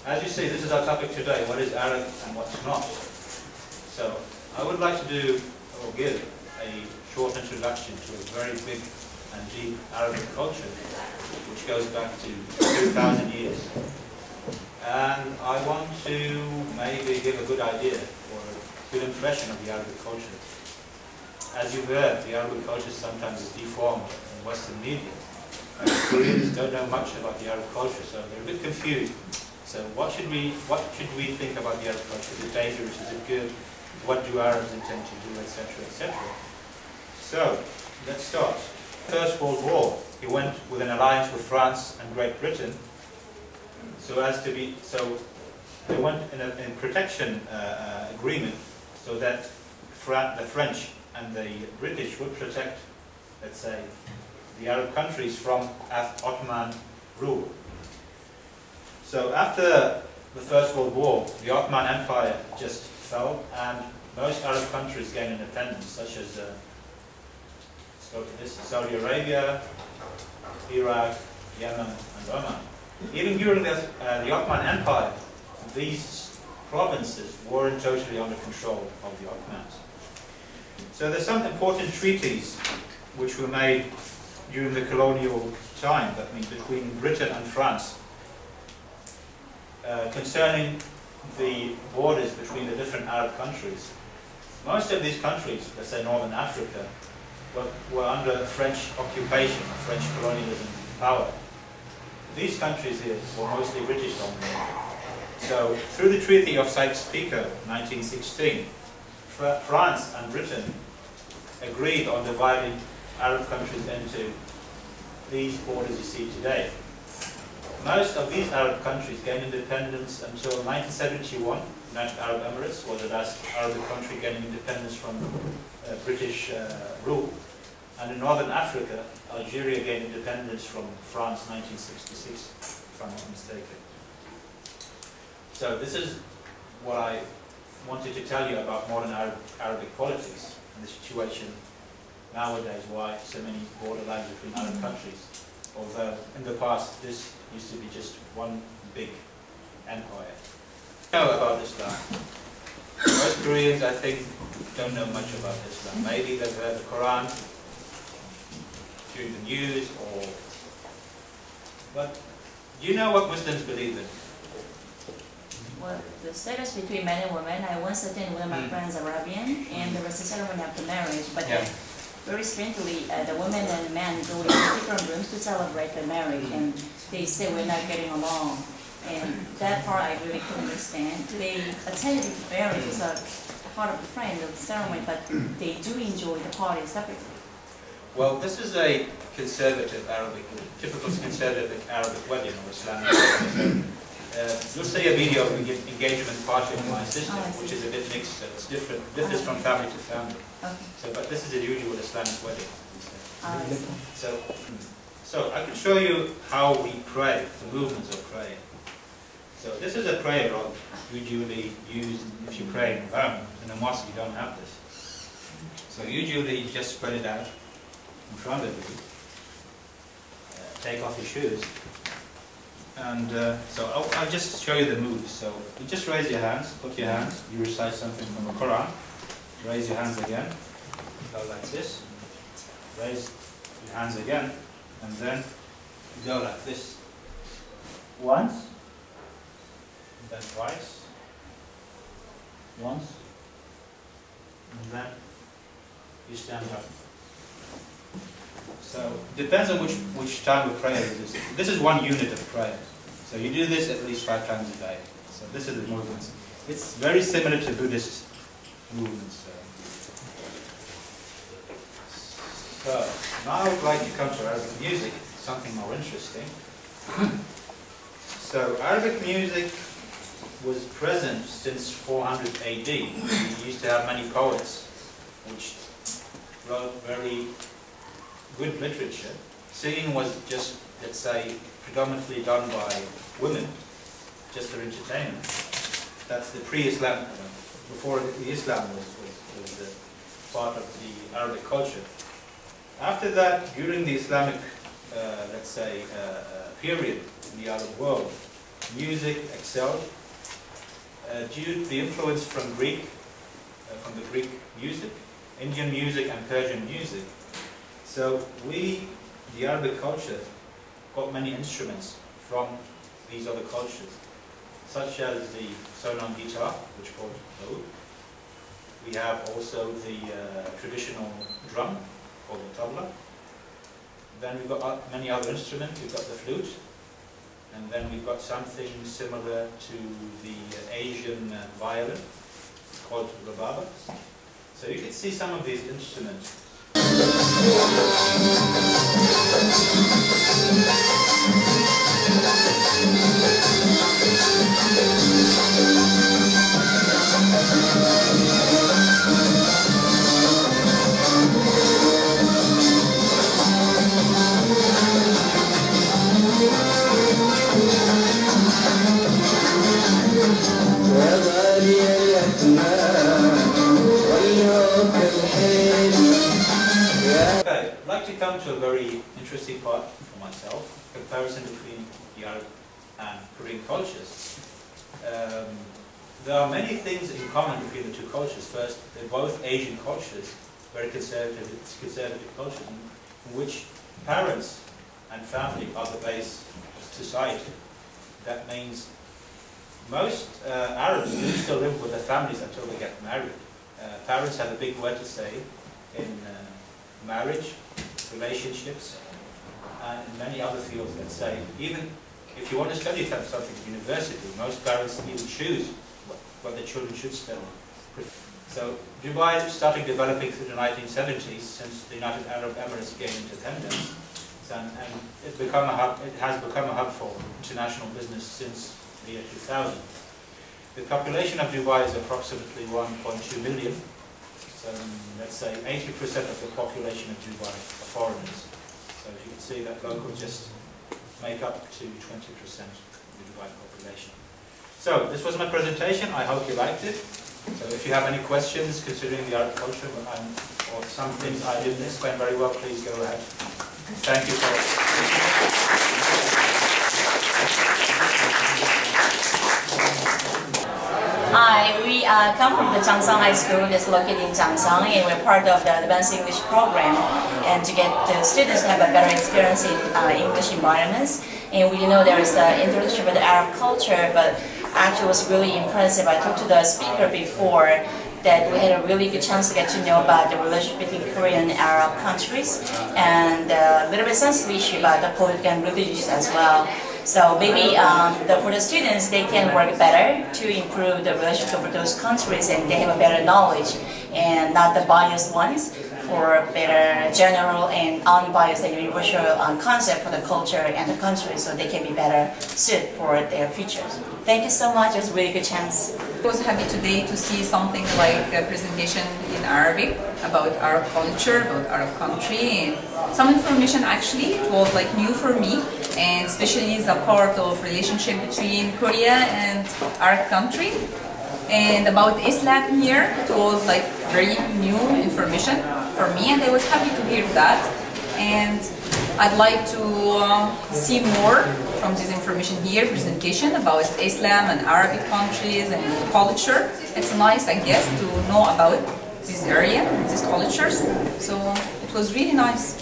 as you see, this is our topic today, what is Arabic and what's not. So, I would like to do, or give, a short introduction to a very big and deep Arabic culture, which goes back to 2,000 years. And I want to maybe give a good idea, or a good impression of the Arabic culture. As you've heard, the Arabic culture sometimes is deformed in Western media. Koreans don't know much about the Arab culture, so they're a bit confused. So what should we think about the Arab culture? Is it dangerous? Is it good? What do Arabs intend to do, etc., etc.? So let's start. First World War, he went with an alliance with France and Great Britain, so they went in a protection agreement, so that the French and the British would protect, let's say, the Arab countries from Ottoman rule. So after the First World War, the Ottoman Empire just fell, and most Arab countries gained independence, such as Saudi Arabia, Iraq, Yemen, and Oman. Even during the Ottoman Empire, these provinces weren't totally under control of the Ottomans. So there's some important treaties which were made during the colonial time, that means between Britain and France, concerning the borders between the different Arab countries. Most of these countries, let's say Northern Africa, were under French occupation, French colonialism power. These countries here were mostly British dominated. So through the Treaty of Sykes-Picot, 1916, France and Britain agreed on dividing Arab countries into these borders you see today. Most of these Arab countries gained independence until 1971. United Arab Emirates was the last Arabic country gaining independence from British rule. And in Northern Africa, Algeria gained independence from France 1966, if I'm not mistaken. So this is what I wanted to tell you about modern Arabic politics and the situation nowadays, why so many border lines between Arab countries. Although in the past this used to be just one big empire. Know about Islam. Most Koreans, I think, don't know much about Islam. Maybe they've heard the Quran during the news, but do you know what Muslims believe in? Well, the status between men and women, I once attended one of my friends Arabian, and there was a ceremony after marriage, but very strangely, the women and men go into different rooms to celebrate the marriage, and they say we're not getting along. And that part I really couldn't understand. They attended the marriage as a part of the friend of the ceremony, but they do enjoy the party separately. Well, this is a conservative Arabic, typical conservative Arabic wedding or Islamic wedding. You'll see a video of the engagement party of my sister, which is a bit mixed, so it's different, differs from family to family. So, but this is a usual Islamic wedding. So I can show you how we pray, the movements of praying. So this is a prayer rod usually used if you pray in home. In a mosque you don't have this. So usually you just spread it out in front of you. Take off your shoes. And so I'll just show you the moves. So you just raise your hands, put your hands, you recite something from the Quran, raise your hands again, go like this, raise your hands again, and then you go like this. Once, and then twice, once, and then you stand up. So it depends on which time of prayer it is. This is one unit of prayer. So you do this at least 5 times a day. So this is the movements. It's very similar to Buddhist movements. So now I would like to come to Arabic music, something more interesting. So Arabic music was present since 400 AD. We used to have many poets which wrote very good literature. Singing was just, let's say, predominantly done by women, just for entertainment. That's the pre-Islam, before the Islam was part of the Arabic culture. After that, during the Islamic, let's say, period in the Arab world, music excelled due to the influence from the Greek music, Indian music and Persian music. So we, the Arabic culture, got many instruments from these other cultures, such as the sonon guitar, which is called oud. We have also the traditional drum, called the tabla. Then we've got many other instruments. We've got the flute, and then we've got something similar to the Asian violin, called rababa. So you can see some of these instruments. Okay, I'd like to come to a very interesting part for myself, comparison between the Arab and Korean cultures. There are many things in common between the two cultures. First, they're both Asian cultures, very conservative cultures, in which parents and family are the base of society. That means most Arabs do still live with their families until they get married. Parents have a big word to say in marriage, relationships, and in many other fields. Let's say, even if you want to study something at university, most parents even choose what the children should study. So Dubai started developing through the 1970s, since the United Arab Emirates gained independence, and it has become a hub for international business since the year 2000. The population of Dubai is approximately 1.2 million. So let's say 80% of the population of Dubai are foreigners. So as you can see, that locals just make up to 20% of the Dubai population. So this was my presentation. I hope you liked it. So if you have any questions considering the Arab culture or some things I didn't explain very well, please go ahead. Thank you for Hi, we come from the Changsang High School that's located in Changsang, and we're part of the Advanced English program, and to get the students to have a better experience in English environments. And we know there's an introduction with the Arab culture, but actually it was really impressive. I talked to the speaker before that we had a really good chance to get to know about the relationship between Korean and Arab countries, and a little bit sensitive issue about the political and religious as well. So maybe for the students, they can work better to improve the relationship with those countries, and they have a better knowledge and not the biased ones, for better general and unbiased and universal concept for the culture and the country, so they can be better suited for their futures. Thank you so much. It was a really good chance. I was happy today to see something like a presentation in Arabic about Arab culture, about Arab country, and some information actually it was like new for me, and especially the part of relationship between Korea and Arab country, and about Islam here. It was like very new information for me, and I was happy to hear that, and I'd like to see more from this information here, presentation about Islam and Arabic countries and culture. It's nice, I guess, to know about this area and these cultures, so it was really nice.